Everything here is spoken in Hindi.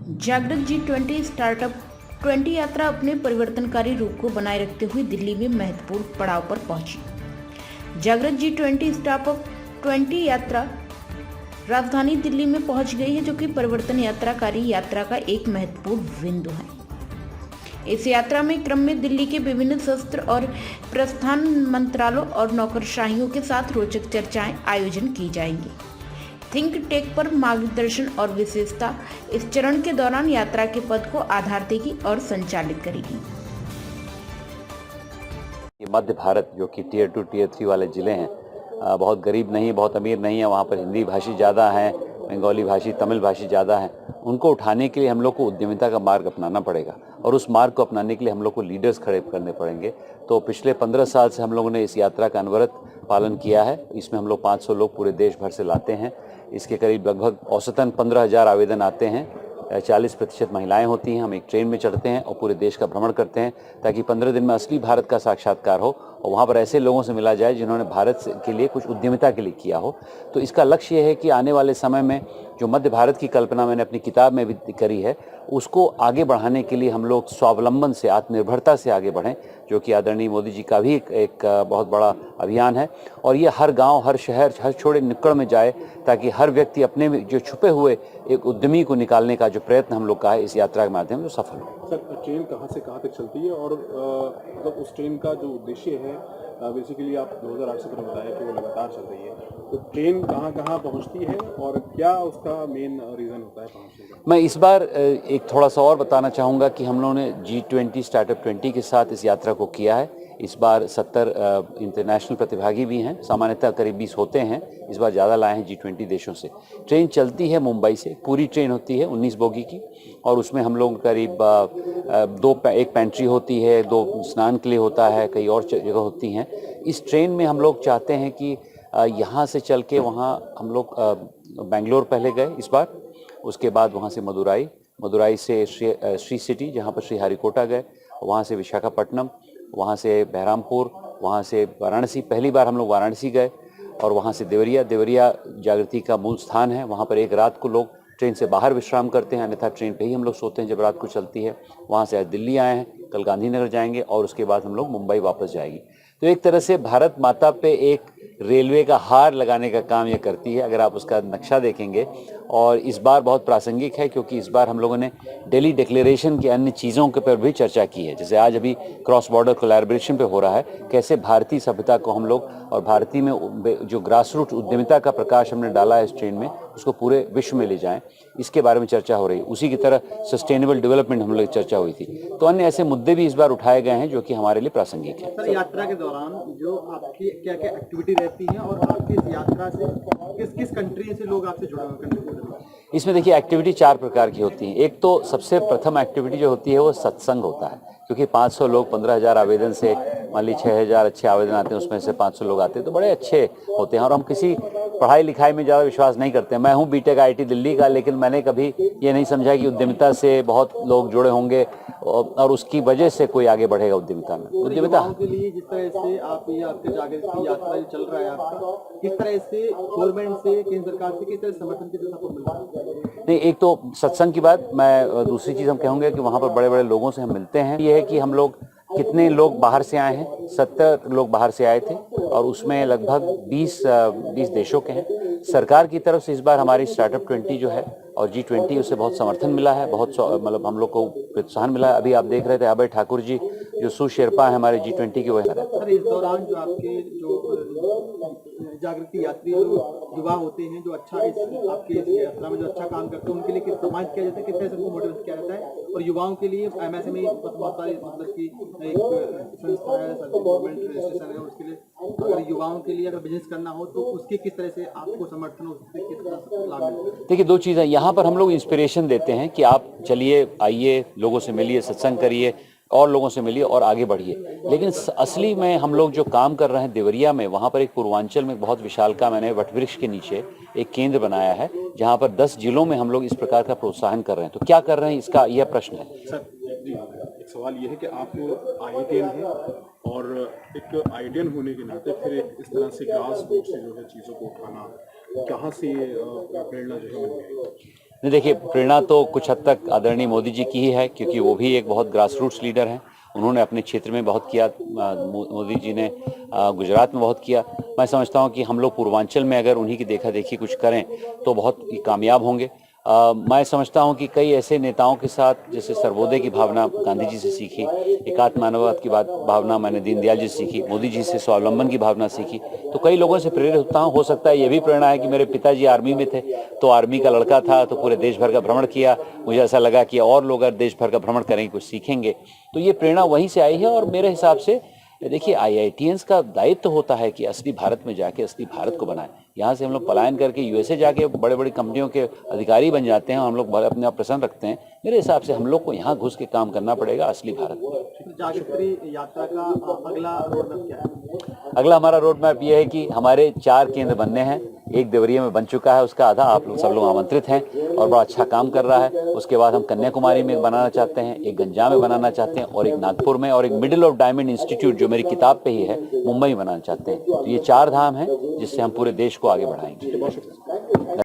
जागृत G20 स्टार्टअप 20 यात्रा अपने परिवर्तनकारी रूप को बनाए रखते हुए दिल्ली में महत्वपूर्ण पड़ाव पर पहुंची। जागृत G20 स्टार्टअप 20 यात्रा राजधानी दिल्ली में पहुंच गई है, जो कि परिवर्तन यात्राकारी यात्रा का एक महत्वपूर्ण बिंदु है। इस यात्रा में क्रम में दिल्ली के विभिन्न शस्त्र और प्रस्थान मंत्रालयों और नौकरशाहियों के साथ रोचक चर्चाएं आयोजन की जाएंगी। थिंक टेक पर मार्गदर्शन और विशेषता इस चरण के दौरान यात्रा के पथ को आधार देगी और संचालित करेगी। मध्य भारत जो कि टियर 2 टियर 3 वाले ज़िले हैं, बहुत गरीब नहीं, बहुत अमीर नहीं है, वहाँ पर हिंदी भाषी ज़्यादा हैं, बंगाली भाषी, तमिल भाषी ज़्यादा हैं। उनको उठाने के लिए हम लोग को उद्यमिता का मार्ग अपनाना पड़ेगा और उस मार्ग को अपनाने के लिए हम लोग को लीडर्स खड़े करने पड़ेंगे। तो पिछले 15 साल से हम लोगों ने इस यात्रा का अनवरत पालन किया है। इसमें हम लोग 500 लोग पूरे देश भर से लाते हैं। इसके करीब लगभग औसतन 15,000 आवेदन आते हैं। 40% महिलाएं होती हैं। हम एक ट्रेन में चढ़ते हैं और पूरे देश का भ्रमण करते हैं ताकि 15 दिन में असली भारत का साक्षात्कार हो और वहाँ पर ऐसे लोगों से मिला जाए जिन्होंने भारत के लिए कुछ उद्यमिता के लिए किया हो। तो इसका लक्ष्य ये है कि आने वाले समय में जो मध्य भारत की कल्पना मैंने अपनी किताब में भी करी है, उसको आगे बढ़ाने के लिए हम लोग स्वावलंबन से, आत्मनिर्भरता से आगे बढ़ें, जो कि आदरणीय मोदी जी का भी एक बहुत बड़ा अभियान है। और ये हर गांव, हर शहर, हर छोटे नुक्कड़ में जाए ताकि हर व्यक्ति अपने में जो छुपे हुए एक उद्यमी को निकालने का जो प्रयत्न हम लोग का है इस यात्रा के माध्यम से सफल हो। सर, ट्रेन कहाँ से कहाँ तक चलती है और मतलब उस ट्रेन का जो उद्देश्य है, बेसिकली आप 2008 से तो बताया कि वो लगातार चल रही है, तो ट्रेन कहाँ कहाँ पहुँचती है और क्या उसका मेन रीज़न होता है पहुँचने का? मैं इस बार एक थोड़ा सा और बताना चाहूँगा कि हम लोगों ने G20 स्टार्टअप 20 के साथ इस यात्रा को किया है। इस बार 70 इंटरनेशनल प्रतिभागी भी हैं। सामान्यतः करीब 20 होते हैं, इस बार ज़्यादा लाए हैं G20 देशों से। ट्रेन चलती है मुंबई से, पूरी ट्रेन होती है 19 बोगी की, और उसमें हम लोग करीब एक पेंट्री होती है, 2 स्नान के लिए होता है, कई और जगह होती हैं। इस ट्रेन में हम लोग चाहते हैं कि यहाँ से चल के वहाँ हम लोग बेंगलोर पहले गए इस बार, उसके बाद वहाँ से मदुराई से श्री सिटी जहाँ पर श्रीहरिकोटा गए, वहाँ से विशाखापट्टनम, वहाँ से बहरामपुर, वहाँ से वाराणसी। पहली बार हम लोग वाराणसी गए और वहाँ से देवरिया जागृति का मूल स्थान है। वहाँ पर एक रात को लोग ट्रेन से बाहर विश्राम करते हैं, अन्यथा ट्रेन पे ही हम लोग सोते हैं जब रात को चलती है। वहाँ से आज दिल्ली आए हैं, कल गांधीनगर जाएंगे और उसके बाद हम लोग मुंबई वापस जाएगी। तो एक तरह से भारत माता पे एक रेलवे का हार लगाने का काम ये करती है, अगर आप उसका नक्शा देखेंगे। और इस बार बहुत प्रासंगिक है क्योंकि इस बार हम लोगों ने दिल्ली डिक्लेरेशन की अन्य चीज़ों के पर भी चर्चा की है। जैसे आज अभी क्रॉस बॉर्डर कोलैबोरेशन पे हो रहा है, कैसे भारतीय सभ्यता को हम लोग और भारतीय में जो ग्रास रूट उद्यमिता का प्रकाश हमने डाला है इस ट्रेन में, उसको पूरे विश्व में ले जाएं, इसके बारे में चर्चा हो रही है। उसी की तरह सस्टेनेबल डेवलपमेंट हम लोग चर्चा हुई थी। तो अन्य ऐसे मुद्दे भी इस बार उठाए गए हैं जो कि हमारे लिए प्रासंगिक है। सर, यात्रा के दौरान जो आपकी क्या क्या एक्टिविटी रहती है और आपकी इस यात्रा से किस किस कंट्री से लोग आपसे जुड़े हुए? इसमें देखिए एक्टिविटी 4 प्रकार की होती हैं। एक तो सबसे प्रथम एक्टिविटी जो होती है वो सत्संग होता है, क्योंकि 500 लोग 15,000 आवेदन से, मान ली 6,000 अच्छे आवेदन आते हैं, उसमें से 500 लोग आते हैं, तो बड़े अच्छे होते हैं। और हम किसी पढ़ाई लिखाई में ज़्यादा विश्वास नहीं करते हैं। मैं हूँ बीटेक IIT दिल्ली का, लेकिन मैंने कभी ये नहीं समझा कि उद्यमिता से बहुत लोग जुड़े होंगे और उसकी वजह से कोई आगे बढ़ेगा उद्यमिता में। उद्यमिता के लिए जिस तरह से आप ये आपके जागृत की यात्रा जो चल रहा है आपका, किस तरह से गवर्नमेंट से, केंद्र सरकार से किस तरह समर्थन की जरूरत मिल रहा है? नहीं, एक तो सत्संग की बात, मैं दूसरी चीज़ हम कहेंगे कि वहाँ पर बड़े बड़े लोगों से हम मिलते हैं। ये है कि हम लोग कितने लोग बाहर से आए हैं, 70 लोग बाहर से आए थे और उसमें लगभग 20 देशों के हैं। सरकार की तरफ से इस बार हमारी स्टार्टअप 20 जो है और G20 उससे बहुत समर्थन मिला है, बहुत मतलब हम लोग को प्रोत्साहन मिला है। अभी आप देख रहे थे अभय ठाकुर जी जो सुशेरपा है हमारे G20 के, वही सर, इस दौरान जो आपके जागृति यात्री जो युवा होते हैं, जो अच्छा आपके इस यात्रा में जो अच्छा काम करते हैं, उनके लिए किस सम्मान किया जाता है, किस तरह से उनको मोटिवेट किया जाता है? और युवाओं के लिए MSME बहुत सारी मतलब की एक संस्था है, गवर्नमेंट रजिस्ट्रेशन है, उसके लिए अगर युवाओं के लिए अगर बिजनेस करना हो तो उसके किस तरह से आपको समर्थन, उससे किस तरह से लाभ मिलता है? देखिए, 2 चीज़ें यहाँ पर हम लोग इंस्पिरेशन देते हैं कि आप चलिए, आइए, लोगों से मिलिए, सत्संग करिए और लोगों से मिलिए और आगे बढ़िए। लेकिन असली में हम लोग जो काम कर रहे हैं देवरिया में, वहाँ पर एक पूर्वांचल में बहुत विशालका मैंने वटवृक्ष के नीचे एक केंद्र बनाया है, जहाँ पर 10 जिलों में हम लोग इस प्रकार का प्रोत्साहन कर रहे हैं। तो क्या कर रहे हैं, इसका यह प्रश्न है। सर जी, एक सवाल ये है कि आप IITian हैं और एक IITian होने के नाते फिर एक इस तरह से ग्रास रूट से जो है चीज़ों को उठाना, कहाँ से प्रेरणा जो है मिल गई? नहीं, देखिए, प्रेरणा तो कुछ हद तक आदरणीय मोदी जी की ही है, क्योंकि वो भी एक बहुत ग्रास रूट्स लीडर हैं। उन्होंने अपने क्षेत्र में बहुत किया, मोदी जी ने गुजरात में बहुत किया। मैं समझता हूं कि हम लोग पूर्वांचल में अगर उन्हीं की देखा देखी कुछ करें तो बहुत ही कामयाब होंगे। मैं समझता हूं कि कई ऐसे नेताओं के साथ, जैसे सर्वोदय की भावना गांधी जी से सीखी, एकात्म मानववाद की भावना मैंने दीनदयाल जी से सीखी, मोदी जी से स्वावलंबन की भावना सीखी, तो कई लोगों से प्रेरित होता हूं। हो सकता है ये भी प्रेरणा है कि मेरे पिताजी आर्मी में थे, तो आर्मी का लड़का था, तो पूरे देश भर का भ्रमण किया। मुझे ऐसा लगा कि और लोग अगर देश भर का भ्रमण करेंगे, कुछ सीखेंगे, तो ये प्रेरणा वहीं से आई है। और मेरे हिसाब से देखिए, IITians का दायित्व होता है कि असली भारत में जाके असली भारत को बनाएं। यहाँ से हम लोग पलायन करके USA जाके बड़े बड़ी कंपनियों के अधिकारी बन जाते हैं, हम लोग अपने आप प्रसन्न रखते हैं। मेरे हिसाब से हम लोग को यहाँ घुस के काम करना पड़ेगा असली भारत में। जागृति यात्रा का अगला रोड मैप क्या है? अगला हमारा रोड मैप ये है कि हमारे 4 केंद्र बनने हैं। एक देवरिया में बन चुका है, उसका आधा आप लोग सब लोग आमंत्रित हैं और बड़ा अच्छा काम कर रहा है। उसके बाद हम कन्याकुमारी में बनाना चाहते हैं, एक गंजाम में बनाना चाहते हैं, और एक नागपुर में, और एक मिडिल ऑफ डायमंड इंस्टीट्यूट जो मेरी किताब पे ही है, मुंबई में बनाना चाहते हैं। तो ये 4 धाम हैं जिससे हम पूरे देश को आगे बढ़ाएंगे।